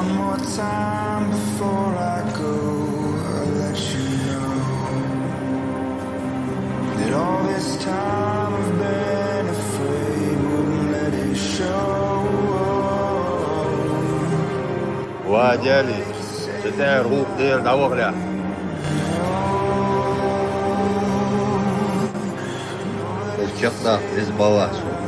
One more time before I go, I'll let you know that all this time I've been afraid, wouldn't let it show. وجالي ستار روح دير داوغلا الشقة إزباواسو